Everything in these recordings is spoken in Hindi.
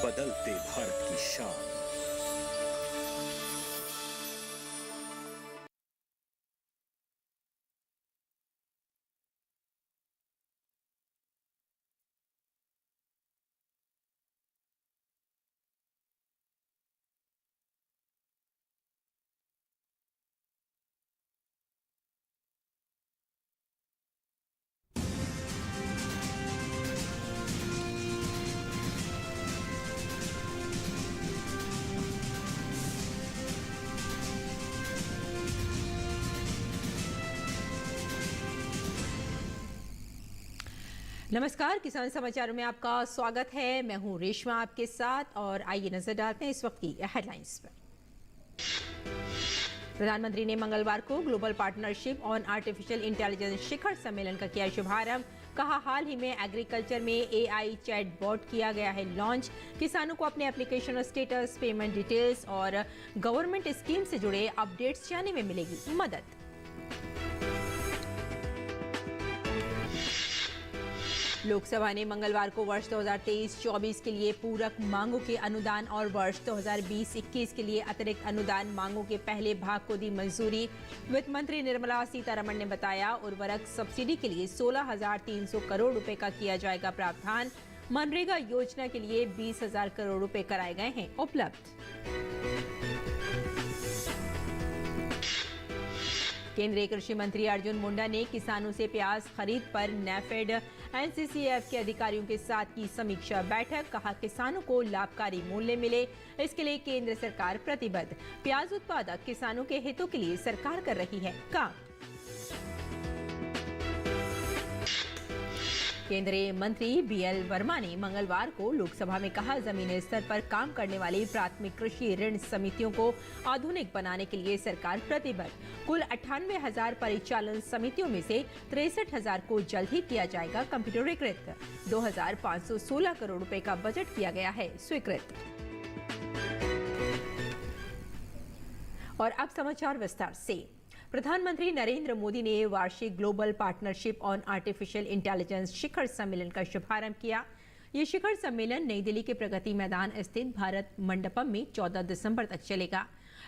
बदलते भारत की शान। नमस्कार, किसान समाचारों में आपका स्वागत है। मैं हूं रेशमा आपके साथ और आइए नजर डालते हैं इस वक्त की हेडलाइंस पर। प्रधानमंत्री ने मंगलवार को Global Partnership on Artificial Intelligence शिखर सम्मेलन का किया शुभारंभ। कहा, हाल ही में एग्रीकल्चर में एआई चैटबॉट किया गया है लॉन्च। किसानों को अपने एप्लीकेशन स्टेटस, पेमेंट डिटेल्स और गवर्नमेंट स्कीम से जुड़े अपडेट्स जानने में मिलेगी मदद। लोकसभा ने मंगलवार को वर्ष 2023-24 के लिए पूरक मांगों के अनुदान और वर्ष 2020-21 के लिए अतिरिक्त अनुदान मांगों के पहले भाग को दी मंजूरी। वित्त मंत्री निर्मला सीतारमण ने बताया, उर्वरक सब्सिडी के लिए 16,300 करोड़ रुपए का किया जाएगा प्रावधान। मनरेगा योजना के लिए 20,000 करोड़ रुपए कराए गए हैं उपलब्ध। केंद्रीय कृषि मंत्री अर्जुन मुंडा ने किसानों से प्याज खरीद पर नैफेड एनसीसीएफ के अधिकारियों के साथ की समीक्षा बैठक। कहा, किसानों को लाभकारी मूल्य मिले, इसके लिए केंद्र सरकार प्रतिबद्ध। प्याज उत्पादक किसानों के हितों के लिए सरकार कर रही है काम। केंद्रीय मंत्री बीएल वर्मा ने मंगलवार को लोकसभा में कहा, जमीनी स्तर पर काम करने वाली प्राथमिक कृषि ऋण समितियों को आधुनिक बनाने के लिए सरकार प्रतिबद्ध। कुल 98,000 परिचालन समितियों में से 63,000 को जल्द ही किया जाएगा कंप्यूटरीकृत। 2,516 करोड़ रुपए का बजट किया गया है स्वीकृत। और अब समाचार विस्तार से। प्रधानमंत्री नरेंद्र मोदी ने वार्षिक Global Partnership on Artificial Intelligence शिखर सम्मेलन का शुभारंभ किया। ये शिखर सम्मेलन नई दिल्ली के प्रगति मैदान स्थित भारत मंडपम में 14 दिसंबर तक चलेगा।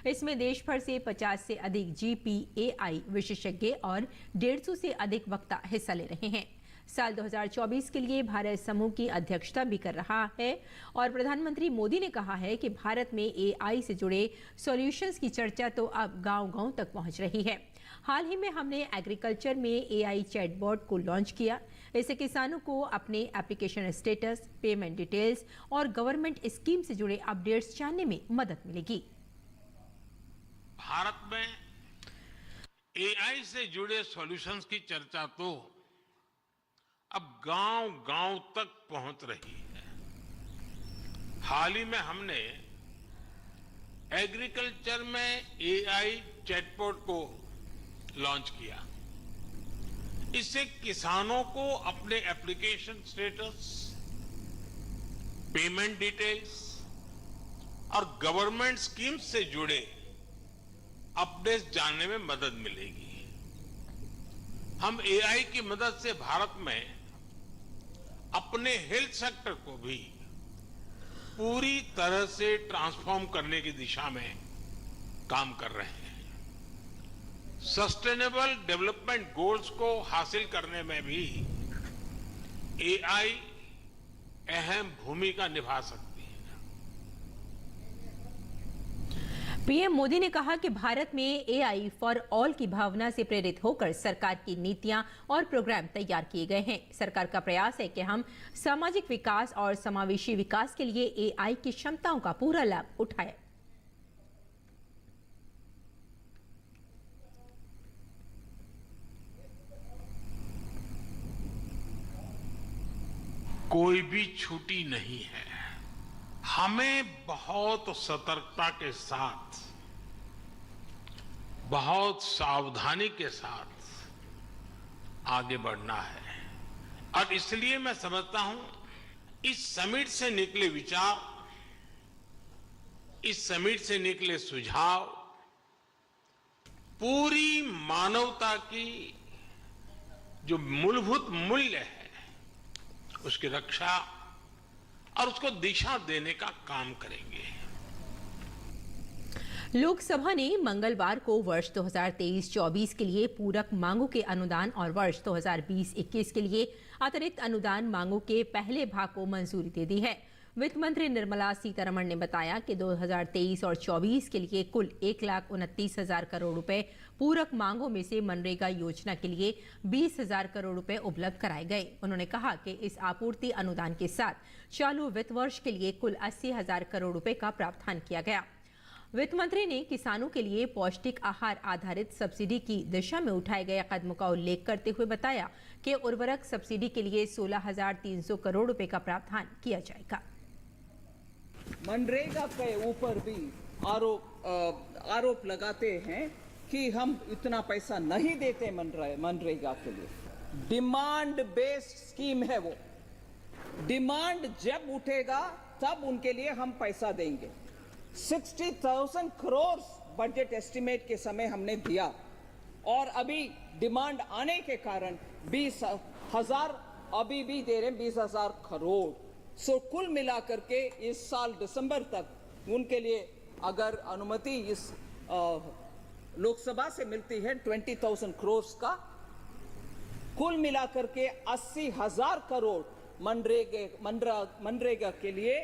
इसमें देश भर से 50 से अधिक जीपीएआई विशेषज्ञ और 150 से अधिक वक्ता हिस्सा ले रहे हैं। साल 2024 के लिए भारत समूह की अध्यक्षता भी कर रहा है और प्रधानमंत्री मोदी ने कहा है कि भारत में एआई से जुड़े सॉल्यूशंस की चर्चा तो अब गांव-गांव तक पहुंच रही है। हाल ही में हमने एग्रीकल्चर में एआई चैटबॉट को लॉन्च किया। इससे किसानों को अपने एप्लीकेशन स्टेटस, पेमेंट डिटेल्स और गवर्नमेंट स्कीम से जुड़े अपडेट्स जानने में मदद मिलेगी। भारत में एआई से जुड़े सॉल्यूशंस की चर्चा तो अब गांव-गांव तक पहुंच रही है। हाल ही में हमने एग्रीकल्चर में एआई चैटबॉट को लॉन्च किया। इससे किसानों को अपने एप्लीकेशन स्टेटस, पेमेंट डिटेल्स और गवर्नमेंट स्कीम से जुड़े अपडेट्स जानने में मदद मिलेगी। हम एआई की मदद से भारत में अपने हेल्थ सेक्टर को भी पूरी तरह से ट्रांसफॉर्म करने की दिशा में काम कर रहे हैं। सस्टेनेबल डेवलपमेंट गोल्स को हासिल करने में भी एआई अहम भूमिका निभा सकती है। पीएम मोदी ने कहा कि भारत में एआई फॉर ऑल की भावना से प्रेरित होकर सरकार की नीतियां और प्रोग्राम तैयार किए गए हैं। सरकार का प्रयास है कि हम सामाजिक विकास और समावेशी विकास के लिए एआई की क्षमताओं का पूरा लाभ उठाएं। कोई भी छुट्टी नहीं है। हमें बहुत सतर्कता के साथ, बहुत सावधानी के साथ आगे बढ़ना है और इसलिए मैं समझता हूं इस समिट से निकले विचार, इस समिट से निकले सुझाव पूरी मानवता की जो मूलभूत मूल्य है उसकी रक्षा और उसको दिशा देने का काम करेंगे। लोकसभा ने मंगलवार को वर्ष 2023-24 के लिए पूरक मांगों के अनुदान और वर्ष 2020-21 के लिए अतिरिक्त अनुदान मांगों के पहले भाग को मंजूरी दे दी है। वित्त मंत्री निर्मला सीतारमण ने बताया कि 2023 और 24 के लिए कुल 1,29,000 करोड़ रुपए पूरक मांगों में से मनरेगा योजना के लिए 20,000 करोड़ रुपए उपलब्ध कराए गए। उन्होंने कहा कि इस आपूर्ति अनुदान के साथ चालू वित्त वर्ष के लिए कुल 80,000 करोड़ रुपए का प्रावधान किया गया। वित्त मंत्री ने किसानों के लिए पौष्टिक आहार आधारित सब्सिडी की दिशा में उठाए गए कदमों का उल्लेख करते हुए बताया कि उर्वरक सब्सिडी के लिए 16,300 करोड़ रुपए का प्रावधान किया जाएगा। मनरेगा के ऊपर भी आरोप लगाते हैं कि हम इतना पैसा नहीं देते मनरेगा के लिए। डिमांड बेस्ड स्कीम है वो। डिमांड जब उठेगा तब उनके लिए हम पैसा देंगे। 60,000 करोड़ बजट एस्टिमेट के समय हमने दिया और अभी डिमांड आने के कारण 20,000 अभी भी दे रहे हैं, 20,000 करोड़। सो कुल मिलाकर के इस साल दिसंबर तक उनके लिए अगर अनुमति इस लोकसभा से मिलती है 20,000 करोड़ का, कुल मिलाकर के 80,000 करोड़ मनरेगा के लिए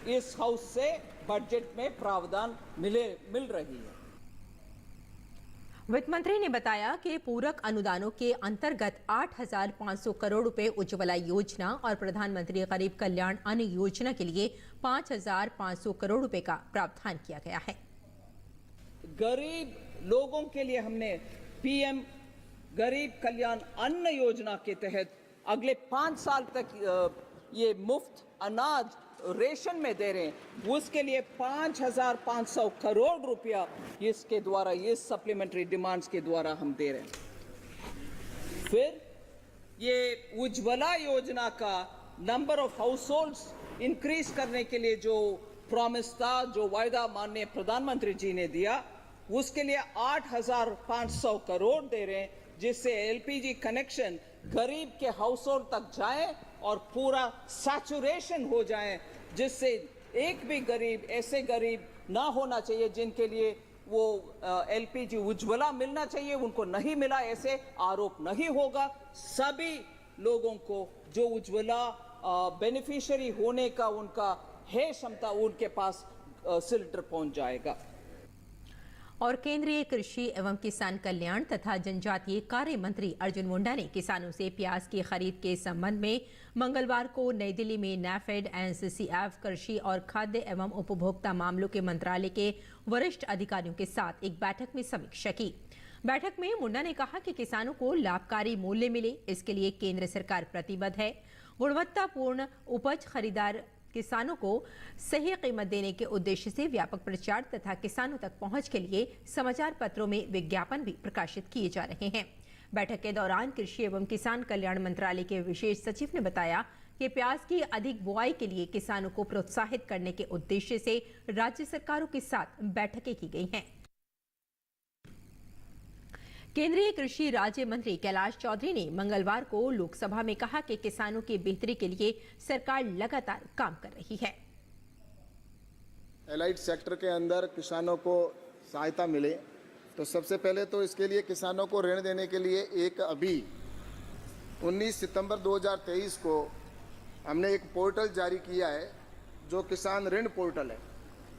इस हाउस से बजट में प्रावधान मिल रही है। वित्त मंत्री ने बताया कि पूरक अनुदानों के अंतर्गत 8,500 करोड़ रुपए उज्ज्वला योजना और प्रधानमंत्री गरीब कल्याण अन्न योजना के लिए 5,500 करोड़ रुपए का प्रावधान किया गया है। गरीब लोगों के लिए हमने पीएम गरीब कल्याण अन्न योजना के तहत अगले 5 साल तक ये मुफ्त अनाज रेशन में दे रहे हैं। उसके लिए 5,500 करोड़ रुपया इसके द्वारा, ये सप्लीमेंट्री डिमांड्स के द्वारा हम दे रहे हैं। फिर ये उज्ज्वला योजना का number of house holds increase करने के लिए जो प्रॉमिस था, जो वायदा माननीय प्रधानमंत्री जी ने दिया, उसके लिए 8,500 करोड़ दे रहे हैं, जिससे एलपीजी कनेक्शन गरीब के हाउस होल्ड तक जाए और पूरा सैचुरेशन हो जाए, जिससे एक भी गरीब, ऐसे गरीब ना होना चाहिए जिनके लिए वो एलपीजी उज्ज्वला मिलना चाहिए, उनको नहीं मिला, ऐसे आरोप नहीं होगा। सभी लोगों को जो उज्ज्वला बेनिफिशियरी होने का उनका है क्षमता, उनके पास सिलेंडर पहुंच जाएगा। और केंद्रीय कृषि एवं किसान कल्याण तथा जनजातीय कार्य मंत्री अर्जुन मुंडा ने किसानों से प्याज की खरीद के संबंध में मंगलवार को नई दिल्ली में नैफेड, एनसीसीएफ, कृषि और खाद्य एवं उपभोक्ता मामलों के मंत्रालय के वरिष्ठ अधिकारियों के साथ एक बैठक में समीक्षा की। बैठक में मुंडा ने कहा कि किसानों को लाभकारी मूल्य मिले, इसके लिए केंद्र सरकार प्रतिबद्ध है। गुणवत्तापूर्ण उपज खरीदार किसानों को सही कीमत देने के उद्देश्य से व्यापक प्रचार तथा किसानों तक पहुंच के लिए समाचार पत्रों में विज्ञापन भी प्रकाशित किए जा रहे हैं। बैठक के दौरान कृषि एवं किसान कल्याण मंत्रालय के विशेष सचिव ने बताया कि प्याज की अधिक बुआई के लिए किसानों को प्रोत्साहित करने के उद्देश्य से राज्य सरकारों के साथ बैठकें की गई हैं। केंद्रीय कृषि राज्य मंत्री कैलाश चौधरी ने मंगलवार को लोकसभा में कहा कि किसानों की बेहतरी के लिए सरकार लगातार काम कर रही है। एलाइड सेक्टर के अंदर किसानों को सहायता मिले तो सबसे पहले तो इसके लिए किसानों को ऋण देने के लिए एक अभी 19 सितंबर 2023 को हमने एक पोर्टल जारी किया है जो किसान ऋण पोर्टल है।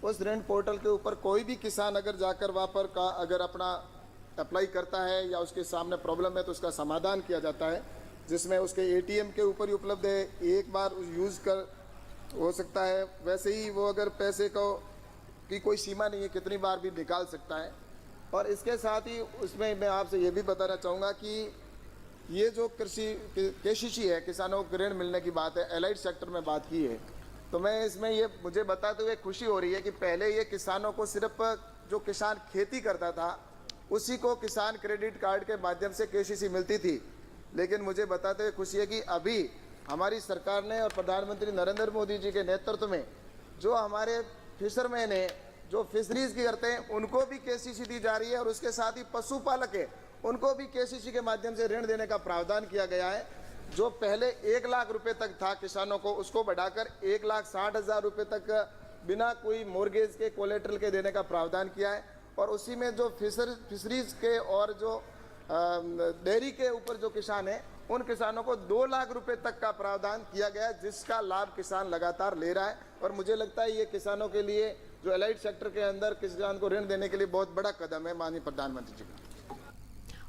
उस ऋण पोर्टल के ऊपर कोई भी किसान अगर जाकर वहाँ पर का अगर अपना अप्लाई करता है या उसके सामने प्रॉब्लम है तो उसका समाधान किया जाता है, जिसमें उसके एटीएम के ऊपर ही उपलब्ध है, एक बार यूज़ कर हो सकता है। वैसे ही वो अगर पैसे को की कोई सीमा नहीं है, कितनी बार भी निकाल सकता है। और इसके साथ ही उसमें मैं आपसे ये भी बताना चाहूँगा कि ये जो कृषि केसीसी है, किसानों को ऋण मिलने की बात है, एलाइड सेक्टर में बात की है, तो मैं इसमें ये मुझे बताते हुए खुशी हो रही है कि पहले ये किसानों को सिर्फ जो किसान खेती करता था उसी को किसान क्रेडिट कार्ड के माध्यम से केसीसी मिलती थी, लेकिन मुझे बताते हुए खुशी है कि अभी हमारी सरकार ने और प्रधानमंत्री नरेंद्र मोदी जी के नेतृत्व में जो हमारे फिशरमैन हैं, जो फिशरीज की करते हैं, उनको भी केसीसी दी जा रही है और उसके साथ ही पशुपालक है उनको भी केसीसी के माध्यम से ऋण देने का प्रावधान किया गया है, जो पहले 1 लाख रुपए तक था किसानों को, उसको बढ़ाकर 1,60,000 रुपए तक बिना कोई मोर्गेज के, कोलेट्रल के देने का प्रावधान किया है। और उसी में जो फिशरीज के और जो डेयरी के ऊपर जो किसान हैं, उन किसानों को 2 लाख रुपए तक का प्रावधान किया गया, जिसका लाभ किसान लगातार ले रहा है। और मुझे लगता है ये किसानों के लिए, जो एलाइड सेक्टर के अंदर किसान को ऋण देने के लिए बहुत बड़ा कदम है माननीय प्रधानमंत्री जी का।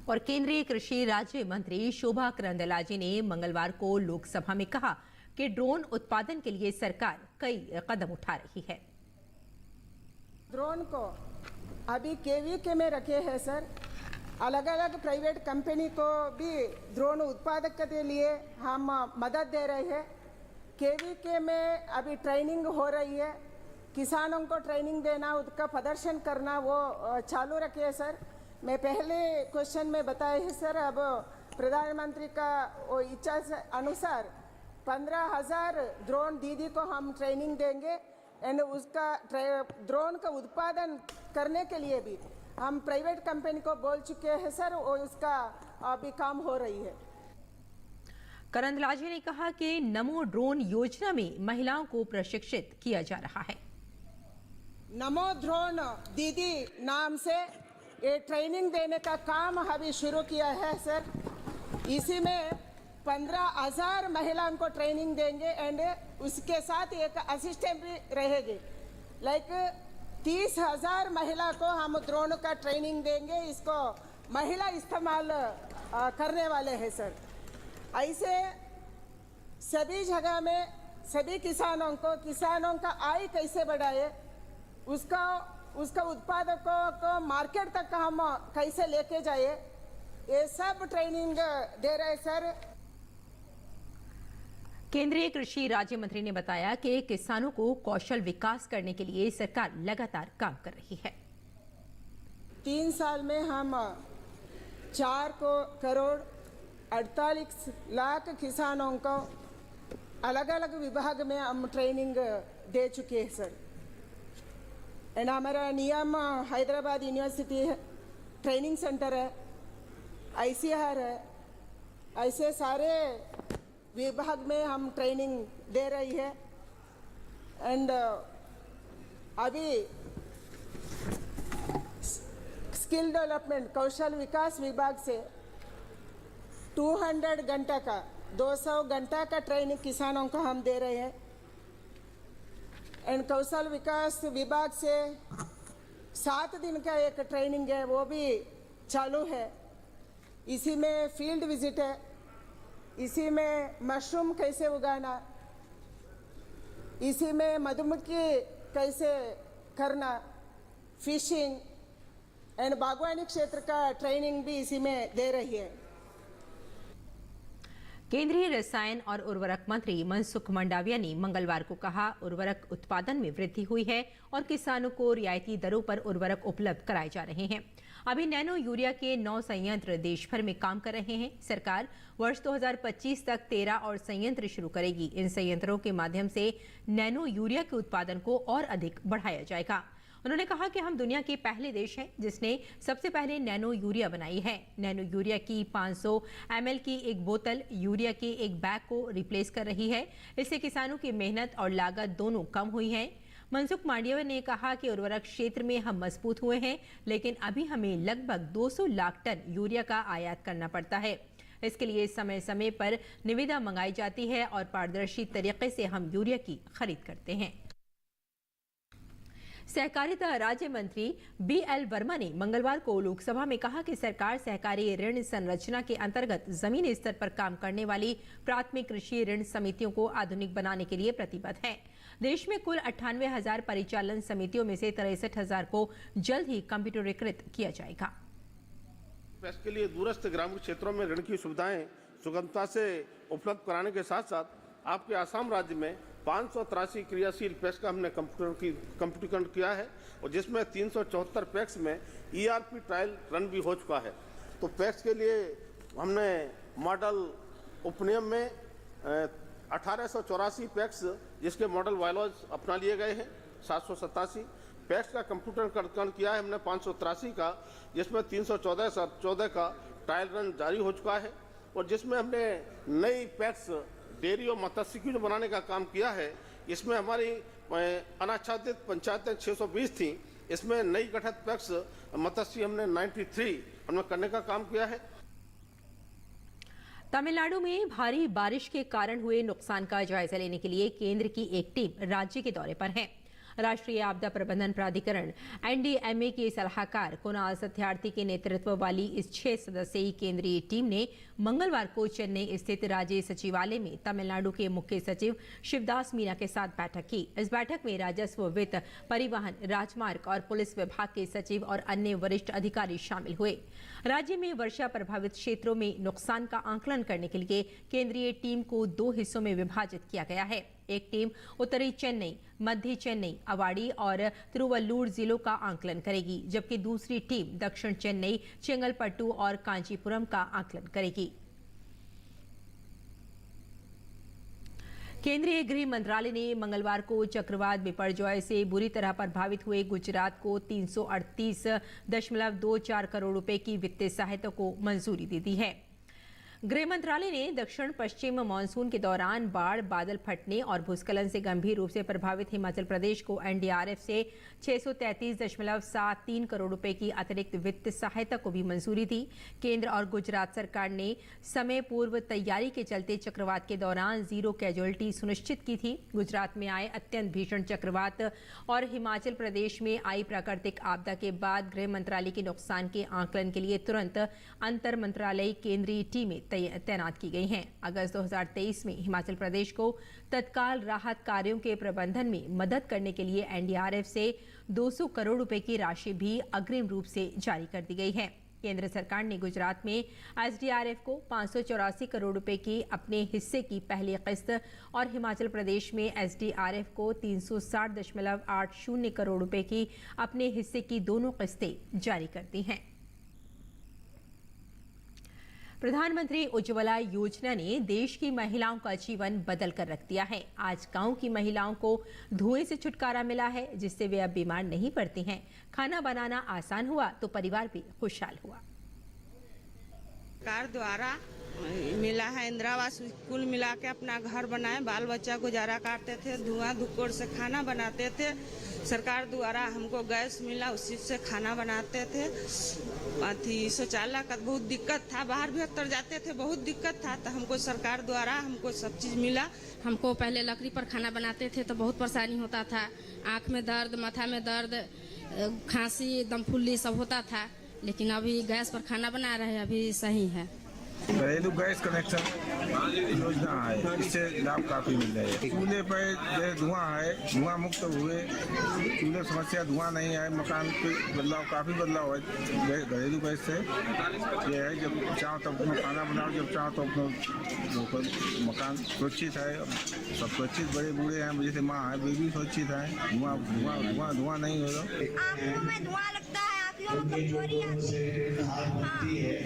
और केंद्रीय कृषि राज्य मंत्री शोभा करंदलाजे ने मंगलवार को लोकसभा में कहा कि ड्रोन उत्पादन के लिए सरकार कई कदम उठा रही है। ड्रोन को अभी केवीके में रखे हैं सर। अलग अलग प्राइवेट कंपनी को भी ड्रोन उत्पादक के लिए हम मदद दे रहे हैं। केवीके में अभी ट्रेनिंग हो रही है, किसानों को ट्रेनिंग देना, उसका प्रदर्शन करना वो चालू रखे है सर। मैं पहले क्वेश्चन में बताया है सर, अब प्रधानमंत्री का वो इच्छा से अनुसार 15,000 ड्रोन दीदी को हम ट्रेनिंग देंगे एंड उसका ड्रोन का उत्पादन करने के लिए भी हम प्राइवेट कंपनी को बोल चुके हैं सर, और उसका अभी काम हो रही है। करंदलाजे ने कहा कि नमो ड्रोन योजना में महिलाओं को प्रशिक्षित किया जा रहा है। नमो ड्रोन दीदी नाम से ये ट्रेनिंग देने का काम अभी शुरू किया है सर। इसी में 15,000 महिलाओं को ट्रेनिंग देंगे एंड उसके साथ एक असिस्टेंट भी रहेगी। लाइक 30,000 महिला को हम ड्रोन का ट्रेनिंग देंगे, इसको महिला इस्तेमाल करने वाले हैं सर। ऐसे सभी जगह में सभी किसानों का आय कैसे बढ़ाए, उसका उत्पादकों को मार्केट तक हम कैसे लेके जाए, ये सब ट्रेनिंग दे रहे सर। केंद्रीय कृषि राज्य मंत्री ने बताया कि किसानों को कौशल विकास करने के लिए सरकार लगातार काम कर रही है। 3 साल में हम 4,48,00,000 किसानों को अलग अलग विभाग में हम ट्रेनिंग दे चुके हैं सर। एंड हमारा नियम हैदराबाद यूनिवर्सिटी है, ट्रेनिंग सेंटर है, ICAR है, ऐसे सारे विभाग में हम ट्रेनिंग दे रही है। एंड अभी स्किल डेवलपमेंट कौशल विकास विभाग से 200 घंटा का 200 घंटा का ट्रेनिंग किसानों को हम दे रहे हैं। एंड कौशल विकास विभाग से 7 दिन का एक ट्रेनिंग है, वो भी चालू है। इसी में फील्ड विजिट है, इसी में मशरूम कैसे उगाना, इसी में मधुमक्खी कैसे करना, फिशिंग एंड बागवानी क्षेत्र का ट्रेनिंग भी इसी में दे रही है। केंद्रीय रसायन और उर्वरक मंत्री मनसुख मंडाविया ने मंगलवार को कहा, उर्वरक उत्पादन में वृद्धि हुई है और किसानों को रियायती दरों पर उर्वरक उपलब्ध कराए जा रहे हैं। अभी नैनो यूरिया के 9 संयंत्र देश भर में काम कर रहे हैं। सरकार वर्ष 2025 तक 13 और संयंत्र शुरू करेगी। इन संयंत्रों के माध्यम से नैनो यूरिया के उत्पादन को और अधिक बढ़ाया जाएगा। उन्होंने कहा कि हम दुनिया के पहले देश हैं जिसने सबसे पहले नैनो यूरिया बनाई है। नैनो यूरिया की 500 ml की एक बोतल यूरिया के एक बैग को रिप्लेस कर रही है। इससे किसानों की मेहनत और लागत दोनों कम हुई है। मनसुख मांडविया ने कहा कि उर्वरक क्षेत्र में हम मजबूत हुए हैं, लेकिन अभी हमें लगभग 200 लाख टन यूरिया का आयात करना पड़ता है। इसके लिए समय समय पर निविदा मंगाई जाती है और पारदर्शी तरीके से हम यूरिया की खरीद करते हैं। सहकारिता राज्य मंत्री BL वर्मा ने मंगलवार को लोकसभा में कहा कि सरकार सहकारी ऋण संरचना के अंतर्गत जमीनी स्तर पर काम करने वाली प्राथमिक कृषि ऋण समितियों को आधुनिक बनाने के लिए प्रतिबद्ध है। देश में कुल 98,000 परिचालन समितियों में से 63,000 को जल्द ही कंप्यूटरीकृत किया जाएगा। इसके लिए दूरस्थ ग्रामीण क्षेत्रों में ऋण की सुविधाएं सुगमता से उपलब्ध कराने के साथ साथ आपके आसाम राज्य में 583 क्रियाशील पैक्स का हमने कंप्यूटरीकरण किया है और जिसमें 374 पैक्स में ERP ट्रायल रन भी हो चुका है। तो पैक्स के लिए हमने मॉडल उपनियम में 1884 पैक्स जिसके मॉडल वायलॉज अपना लिए गए हैं। 787 पैक्स का कंप्यूटरीकरण किया है हमने 583 का, जिसमें 314 का ट्रायल रन जारी हो चुका है और जिसमें हमने नई पैक्स डेयरी और मत्स्य की जो बनाने का काम किया है। इसमें हमारी अनाच्छादित पंचायतें 620 थी, इसमें नई गठित पैक्स मत्स्य हमने 93 हमने करने का काम किया है। तमिलनाडु में भारी बारिश के कारण हुए नुकसान का जायजा लेने के लिए केंद्र की एक टीम राज्य के दौरे पर है। राष्ट्रीय आपदा प्रबंधन प्राधिकरण एनडीएमए के सलाहकार कुणाल सत्यार्थी के नेतृत्व वाली इस 6 सदस्यीय केंद्रीय टीम ने मंगलवार को चेन्नई स्थित राज्य सचिवालय में तमिलनाडु के मुख्य सचिव शिवदास मीना के साथ बैठक की। इस बैठक में राजस्व, वित्त, परिवहन, राजमार्ग और पुलिस विभाग के सचिव और अन्य वरिष्ठ अधिकारी शामिल हुए। राज्य में वर्षा प्रभावित क्षेत्रों में नुकसान का आंकलन करने के लिए केंद्रीय टीम को 2 हिस्सों में विभाजित किया गया है। एक टीम उत्तरी चेन्नई, मध्य चेन्नई, अवाड़ी और तिरुवल्लुर जिलों का आंकलन करेगी, जबकि दूसरी टीम दक्षिण चेन्नई, चेंगलपट्टू और कांचीपुरम का आंकलन करेगी। केंद्रीय गृह मंत्रालय ने मंगलवार को चक्रवात बिपरजॉय से बुरी तरह प्रभावित हुए गुजरात को 338.24 करोड़ रुपए की वित्तीय सहायता को मंजूरी दे दी है। गृह मंत्रालय ने दक्षिण पश्चिम मानसून के दौरान बाढ़, बादल फटने और भूस्खलन से गंभीर रूप से प्रभावित हिमाचल प्रदेश को एनडीआरएफ से 633.73 करोड़ रुपए की अतिरिक्त वित्त सहायता को भी मंजूरी दी। केंद्र और गुजरात सरकार ने समय पूर्व तैयारी के चलते चक्रवात के दौरान 0 कैजुअल्टी सुनिश्चित की थी। गुजरात में आए अत्यंत भीषण चक्रवात और हिमाचल प्रदेश में आई प्राकृतिक आपदा के बाद गृह मंत्रालय के नुकसान के आंकलन के लिए तुरंत अंतर मंत्रालयी केंद्रीय टीमें तैनात की गई हैं। अगस्त 2023 में हिमाचल प्रदेश को तत्काल राहत कार्यों के प्रबंधन में मदद करने के लिए एनडीआरएफ से 200 करोड़ रुपए की राशि भी अग्रिम रूप से जारी कर दी गई है। केंद्र सरकार ने गुजरात में एसडीआरएफ को 584 करोड़ रुपए की अपने हिस्से की पहली किस्त और हिमाचल प्रदेश में एसडीआरएफ को 360.80 करोड़ रुपए की अपने हिस्से की दोनों किस्तें जारी कर दी हैं। प्रधानमंत्री उज्ज्वला योजना ने देश की महिलाओं का जीवन बदल कर रख दिया है। आज गांव की महिलाओं को धुएं से छुटकारा मिला है, जिससे वे अब बीमार नहीं पड़ती हैं। खाना बनाना आसान हुआ तो परिवार भी खुशहाल हुआ। सरकार द्वारा मिला है इंदिरा आवास, कुल मिला के अपना घर बनाए, बाल बच्चा गुजारा करते थे, धुआं धुक्कोड़ से खाना बनाते थे। सरकार द्वारा हमको गैस मिला, उसी से खाना बनाते थे। शौचालय का बहुत दिक्कत था, बाहर भी भीतर जाते थे, बहुत दिक्कत था, तो हमको सरकार द्वारा हमको सब चीज मिला। हमको पहले लकड़ी पर खाना बनाते थे तो बहुत परेशानी होता था, आँख में दर्द, माथा में दर्द, खांसी, दम फुल्ली सब होता था, लेकिन अभी गैस पर खाना बना रहे हैं, अभी सही है। घरेलू गैस कनेक्शन योजना है, इससे लाभ काफी मिल रहा है। चूल्हे पर जो धुआं है, धुआं मुक्त हुए, चूल्हे समस्या धुआं नहीं है, मकान पे बदलाव, काफी बदलाव है घरेलू गैस से। ये है जब चाहो तब अपना खाना बनाओ, जब चाहो तो अपना मकान सुरक्षित है, सब सुरक्षित, बड़े बूढ़े हैं, जैसे माँ है वे भी सुरक्षित है, धुआं नहीं हो रहा। आँखों में धुआं लगता है, आँखों में कमजोरी आती है।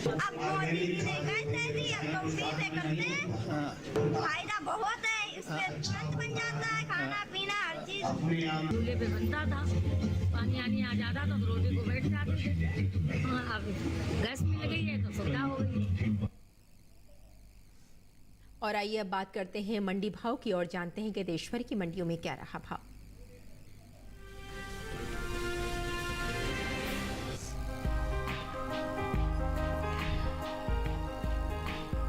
अब मोदी जी ने गैस दे दी, अब लोग भी से करते हैं, फायदा बहुत है, इससे तुरंत बन जाता है खाना पीना हर चीज। चूल्हे पे बनता था, पानी आनी आ जाता था तो रोटी को बैठ जाते थे। अब गैस मिल गई है तो सुविधा हो गई। और आइए अब बात करते हैं मंडी भाव की और जानते हैं कि देश भर की मंडियों में क्या रहा भाव।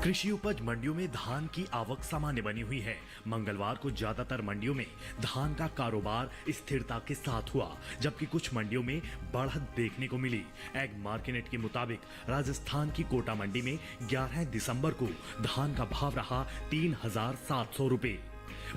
कृषि उपज मंडियों में धान की आवक सामान्य बनी हुई है। मंगलवार को ज्यादातर मंडियों में धान का कारोबार स्थिरता के साथ हुआ, जबकि कुछ मंडियों में बढ़त देखने को मिली। एग मार्केट के मुताबिक राजस्थान की कोटा मंडी में 11 दिसंबर को धान का भाव रहा 3,700 रुपए।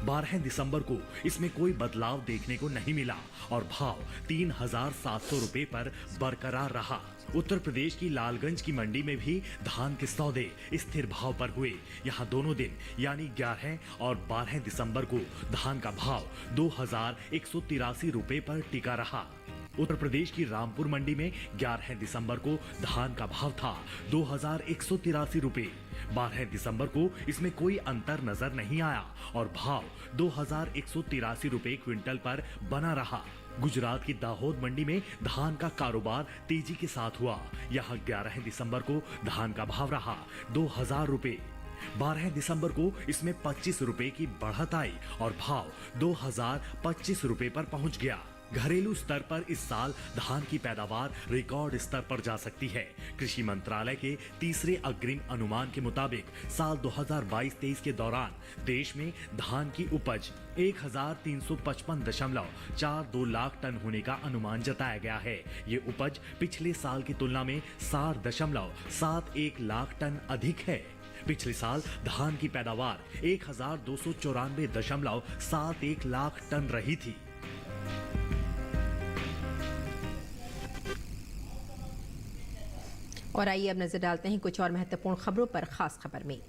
12 दिसंबर को इसमें कोई बदलाव देखने को नहीं मिला और भाव 3,700 रुपए पर बरकरार रहा। उत्तर प्रदेश की लालगंज की मंडी में भी धान के सौदे स्थिर भाव पर हुए। यहाँ दोनों दिन यानी 11 और 12 दिसंबर को धान का भाव 2,183 रुपए पर टिका रहा। उत्तर प्रदेश की रामपुर मंडी में 11 दिसंबर को धान का भाव था 2,183 रुपए। 12 दिसंबर को इसमें कोई अंतर नजर नहीं आया और भाव 2,183 रुपए क्विंटल पर बना रहा। गुजरात की दाहोद मंडी में धान का कारोबार तेजी के साथ हुआ। यहां 11 दिसंबर को धान का भाव रहा 2000 रुपए। 12 दिसंबर को इसमें 25 रुपए की बढ़त आई और भाव 2025 रुपए पर पहुंच गया। घरेलू स्तर पर इस साल धान की पैदावार रिकॉर्ड स्तर पर जा सकती है। कृषि मंत्रालय के तीसरे अग्रिम अनुमान के मुताबिक साल 2022-23 के दौरान देश में धान की उपज 1355.42 लाख टन होने का अनुमान जताया गया है। ये उपज पिछले साल की तुलना में 60.71 लाख टन अधिक है। पिछले साल धान की पैदावार 1294.71 लाख टन रही थी। और आइए अब नजर डालते हैं कुछ और महत्वपूर्ण खबरों पर। खास खबर में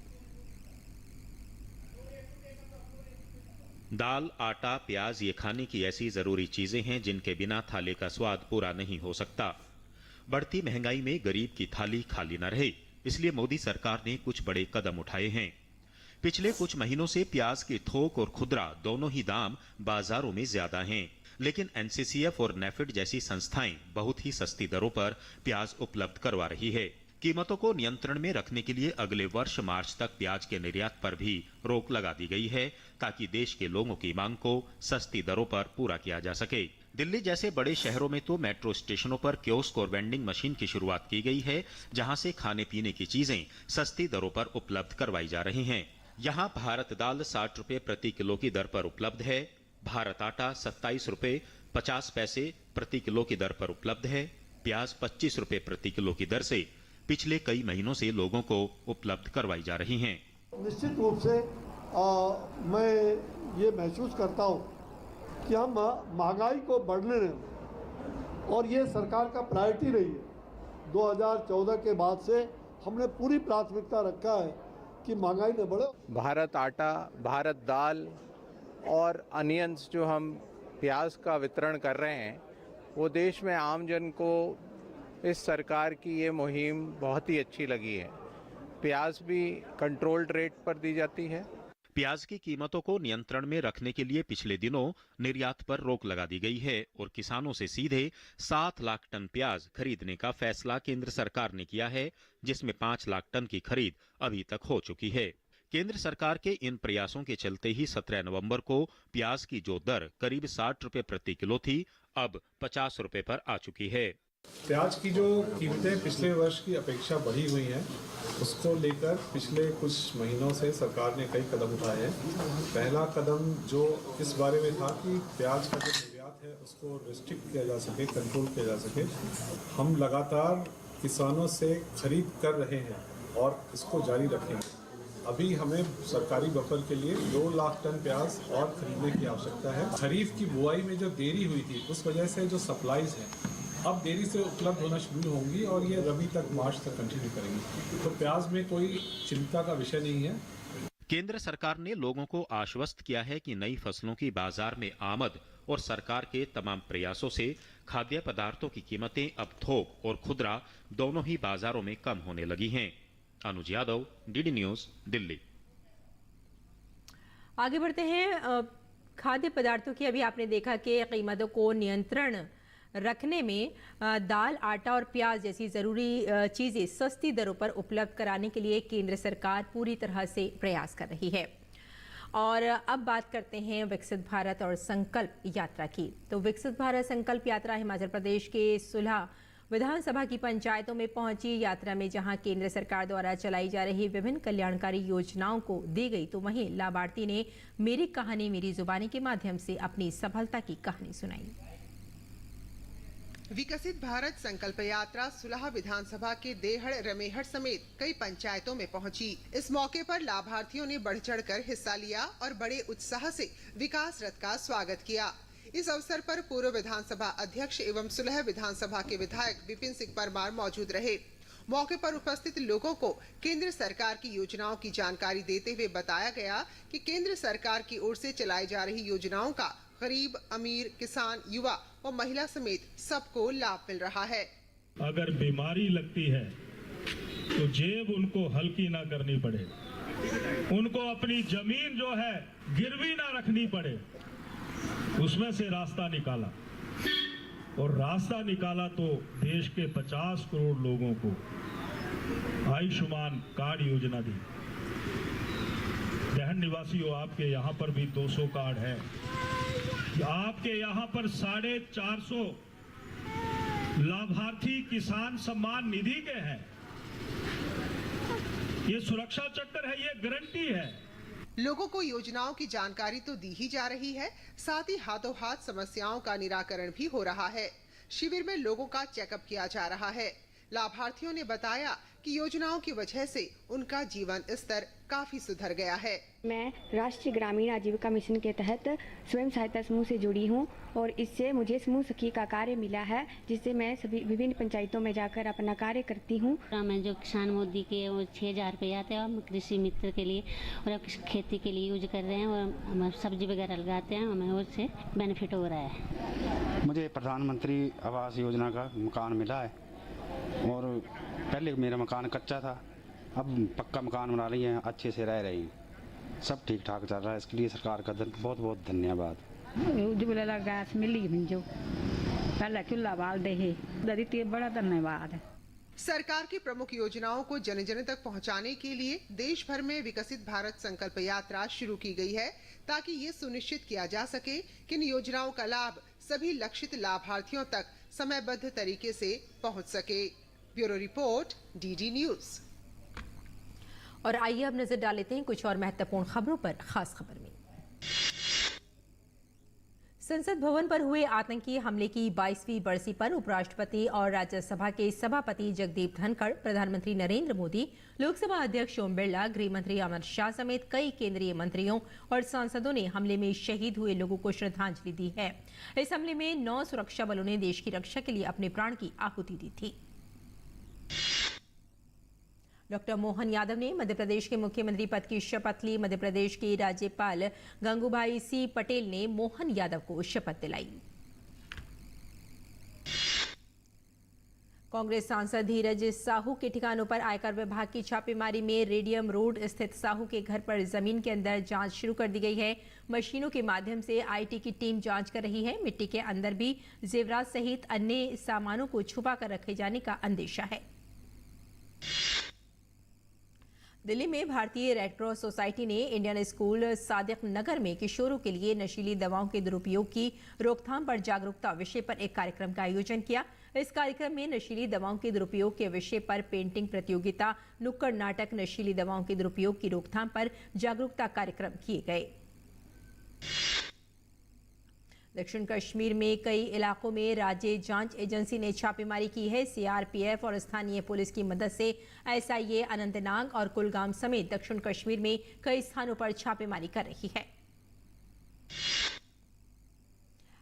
दाल, आटा, प्याज ये खाने की ऐसी जरूरी चीजें हैं जिनके बिना थाली का स्वाद पूरा नहीं हो सकता। बढ़ती महंगाई में गरीब की थाली खाली न रहे, इसलिए मोदी सरकार ने कुछ बड़े कदम उठाए हैं। पिछले कुछ महीनों से प्याज के थोक और खुदरा दोनों ही दाम बाजारों में ज्यादा हैं, लेकिन एनसीसीएफ और नेफेड जैसी संस्थाएं बहुत ही सस्ती दरों पर प्याज उपलब्ध करवा रही है। कीमतों को नियंत्रण में रखने के लिए अगले वर्ष मार्च तक प्याज के निर्यात पर भी रोक लगा दी गई है, ताकि देश के लोगों की मांग को सस्ती दरों पर पूरा किया जा सके। दिल्ली जैसे बड़े शहरों में तो मेट्रो स्टेशनों पर कियोस्क और वेंडिंग मशीन की शुरुआत की गई है, जहां से खाने पीने की चीजें सस्ती दरों पर उपलब्ध करवाई जा रही हैं। यहाँ भारत दाल 60 रुपए प्रति किलो की दर पर उपलब्ध है। भारत आटा 27 रुपए 50 पैसे प्रति किलो की दर पर उपलब्ध है। प्याज 25 रुपए प्रति किलो की दर से पिछले कई महीनों से लोगों को उपलब्ध करवाई जा रही हैं। निश्चित रूप से मैं ये महसूस करता हूँ कि हम महंगाई को बढ़ने रहे और ये सरकार का प्रायोरिटी रही है। 2014 के बाद से हमने पूरी प्राथमिकता रखा है कि महंगाई न बढ़े। भारत आटा, भारत दाल और अनियंस जो हम प्याज का वितरण कर रहे हैं, वो देश में आम जन को इस सरकार की ये मुहिम बहुत ही अच्छी लगी है। प्याज भी कंट्रोल्ड रेट पर दी जाती है। प्याज की कीमतों को नियंत्रण में रखने के लिए पिछले दिनों निर्यात पर रोक लगा दी गई है और किसानों से सीधे 7 लाख टन प्याज खरीदने का फैसला केंद्र सरकार ने किया है, जिसमें 5 लाख टन की खरीद अभी तक हो चुकी है। केंद्र सरकार के इन प्रयासों के चलते ही 17 नवंबर को प्याज की जो दर करीब 60 रुपए प्रति किलो थी, अब 50 रुपए पर आ चुकी है। प्याज की जो कीमतें पिछले वर्ष की अपेक्षा बढ़ी हुई हैं, उसको लेकर पिछले कुछ महीनों से सरकार ने कई कदम उठाए हैं। पहला कदम जो इस बारे में था कि प्याज का जो निर्यात है उसको रिस्ट्रिक्ट किया जा सके, कंट्रोल किया जा सके। हम लगातार किसानों से खरीद कर रहे हैं और इसको जारी रखेंगे। अभी हमें सरकारी बफर के लिए 2 लाख टन प्याज और खरीदने की आवश्यकता है। खरीफ की बुआई में जो देरी हुई थी, उस वजह से जो सप्लाईज हैं अब देरी से उपलब्ध होना शुरू होंगी और ये रबी तक, मार्च तक कंटिन्यू करेंगी। तो प्याज में कोई चिंता का विषय नहीं है। केंद्र सरकार ने लोगों को आश्वस्त किया है कि नई फसलों की बाजार में आमद और सरकार के तमाम प्रयासों से खाद्य पदार्थों की कीमतें अब थोक और खुदरा दोनों ही बाजारों में कम होने लगी हैं। अनुज यादव, डीडी न्यूज, दिल्ली। आगे बढ़ते हैं। खाद्य पदार्थों की अभी आपने देखा कि कीमतों को नियंत्रण रखने में दाल, आटा और प्याज जैसी ज़रूरी चीज़ें सस्ती दरों पर उपलब्ध कराने के लिए केंद्र सरकार पूरी तरह से प्रयास कर रही है। और अब बात करते हैं विकसित भारत और संकल्प यात्रा की। तो विकसित भारत संकल्प यात्रा हिमाचल प्रदेश के सुलह विधानसभा की पंचायतों में पहुंची। यात्रा में जहां केंद्र सरकार द्वारा चलाई जा रही विभिन्न कल्याणकारी योजनाओं को दी गई, तो वहीं लाभार्थी ने मेरी कहानी मेरी जुबानी के माध्यम से अपनी सफलता की कहानी सुनाई। विकसित भारत संकल्प यात्रा सुलह विधानसभा के देहड़, रमेहड़ समेत कई पंचायतों में पहुंची। इस मौके पर लाभार्थियों ने बढ़ चढ़कर हिस्सा लिया और बड़े उत्साह से विकास रथ का स्वागत किया। इस अवसर पर पूर्व विधानसभा अध्यक्ष एवं सुलह विधानसभा के विधायक विपिन सिंह परमार मौजूद रहे। मौके पर उपस्थित लोगों को केंद्र सरकार की योजनाओं की जानकारी देते हुए बताया गया कि केंद्र सरकार की ओर से चलाई जा रही योजनाओं का गरीब, अमीर, किसान, युवा और महिला समेत सबको लाभ मिल रहा है। अगर बीमारी लगती है तो जेब उनको हल्की ना करनी पड़े, उनको अपनी जमीन जो है गिरवी ना रखनी पड़े, उसमें से रास्ता निकाला। और रास्ता निकाला तो देश के 50 करोड़ लोगों को आयुष्मान कार्ड योजना दी। दहन निवासियों, आपके यहाँ पर भी 200 कार्ड है। आपके यहाँ पर 450 लाभार्थी किसान सम्मान निधि के हैं। ये सुरक्षा चक्कर है, ये गारंटी है। लोगों को योजनाओं की जानकारी तो दी ही जा रही है, साथ ही हाथों हाथ समस्याओं का निराकरण भी हो रहा है। शिविर में लोगों का चेकअप किया जा रहा है। लाभार्थियों ने बताया कि योजनाओं की वजह से उनका जीवन स्तर काफी सुधर गया है। मैं राष्ट्रीय ग्रामीण आजीविका मिशन के तहत स्वयं सहायता समूह से जुड़ी हूं और इससे मुझे समूह सखी का कार्य मिला है, जिससे मैं सभी विभिन्न पंचायतों में जाकर अपना कार्य करती हूं। मैं जो किसान मोदी के वो 6,000 रुपये आते हैं, हम कृषि मित्र के लिए और खेती के लिए यूज कर रहे हैं और हम सब्जी वगैरह लगाते हैं, हमें उससे बेनिफिट हो रहा है। मुझे प्रधानमंत्री आवास योजना का मकान मिला है और पहले मेरा मकान कच्चा था, अब पक्का मकान बना रही है, अच्छे से रह रही, सब ठीक ठाक चल रहा है। इसके लिए सरकार का बहुत बहुत धन्यवाद। उज्ज्वला गैस मिली मुझे, पहले चूल्हा बाल दे, बड़ा धन्यवाद। सरकार की प्रमुख योजनाओं को जन जन तक पहुंचाने के लिए देश भर में विकसित भारत संकल्प यात्रा शुरू की गई है, ताकि ये सुनिश्चित किया जा सके कि इन योजनाओं का लाभ सभी लक्षित लाभार्थियों तक समयबद्ध तरीके से पहुंच सके। Bureau report, DD news. और आइए अब नजर डाल लेते हैं कुछ और महत्वपूर्ण खबरों पर। खास खबर में संसद भवन पर हुए आतंकी हमले की 22वीं बरसी पर उपराष्ट्रपति और राज्यसभा के सभापति जगदीप धनखड़, प्रधानमंत्री नरेंद्र मोदी, लोकसभा अध्यक्ष ओम बिरला, गृह मंत्री अमित शाह समेत कई केंद्रीय मंत्रियों और सांसदों ने हमले में शहीद हुए लोगों को श्रद्धांजलि दी है। इस हमले में 9 सुरक्षा बलों ने देश की रक्षा के लिए अपने प्राण की आहुति दी थी। डॉक्टर मोहन यादव ने मध्य प्रदेश के मुख्यमंत्री पद की शपथ ली। मध्य प्रदेश के राज्यपाल गंगूभाई सी पटेल ने मोहन यादव को शपथ दिलाई। कांग्रेस सांसद धीरज साहू के ठिकानों पर आयकर विभाग की छापेमारी में रेडियम रोड स्थित साहू के घर पर जमीन के अंदर जांच शुरू कर दी गई है। मशीनों के माध्यम से आईटी की टीम जांच कर रही है। मिट्टी के अंदर भी जेवरात सहित अन्य सामानों को छुपा कर रखे जाने का अंदेशा है। दिल्ली में भारतीय रेड क्रॉस सोसाइटी ने इंडियन स्कूल सादिक नगर में किशोरों के लिए नशीली दवाओं के दुरुपयोग की रोकथाम पर जागरूकता विषय पर एक कार्यक्रम का आयोजन किया। इस कार्यक्रम में नशीली दवाओं के दुरुपयोग के विषय पर पेंटिंग प्रतियोगिता, नुक्कड़ नाटक, नशीली दवाओं के दुरुपयोग की रोकथाम पर जागरूकता कार्यक्रम किए गए। दक्षिण कश्मीर में कई इलाकों में राज्य जांच एजेंसी ने छापेमारी की है। सीआरपीएफ और स्थानीय पुलिस की मदद से एसआईए अनंतनाग और कुलगाम समेत दक्षिण कश्मीर में कई स्थानों पर छापेमारी कर रही है।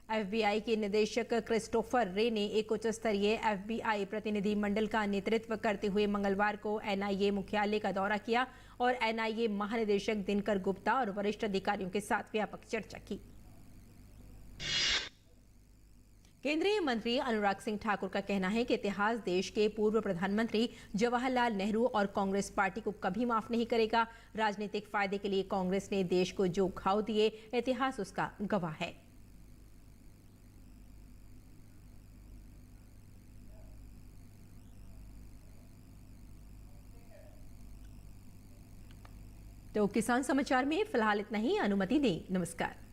एफबीआई के निदेशक क्रिस्टोफर रे ने एक उच्च स्तरीय एफबीआई प्रतिनिधि मंडल का नेतृत्व करते हुए मंगलवार को एनआईए मुख्यालय का दौरा किया और एनआईए महानिदेशक दिनकर गुप्ता और वरिष्ठ अधिकारियों के साथ व्यापक चर्चा की। केंद्रीय मंत्री अनुराग सिंह ठाकुर का कहना है कि इतिहास देश के पूर्व प्रधानमंत्री जवाहरलाल नेहरू और कांग्रेस पार्टी को कभी माफ नहीं करेगा। राजनीतिक फायदे के लिए कांग्रेस ने देश को जो घाव दिए, इतिहास उसका गवाह है। तो किसान समाचार में फिलहाल इतना ही। अनुमति दें। नमस्कार।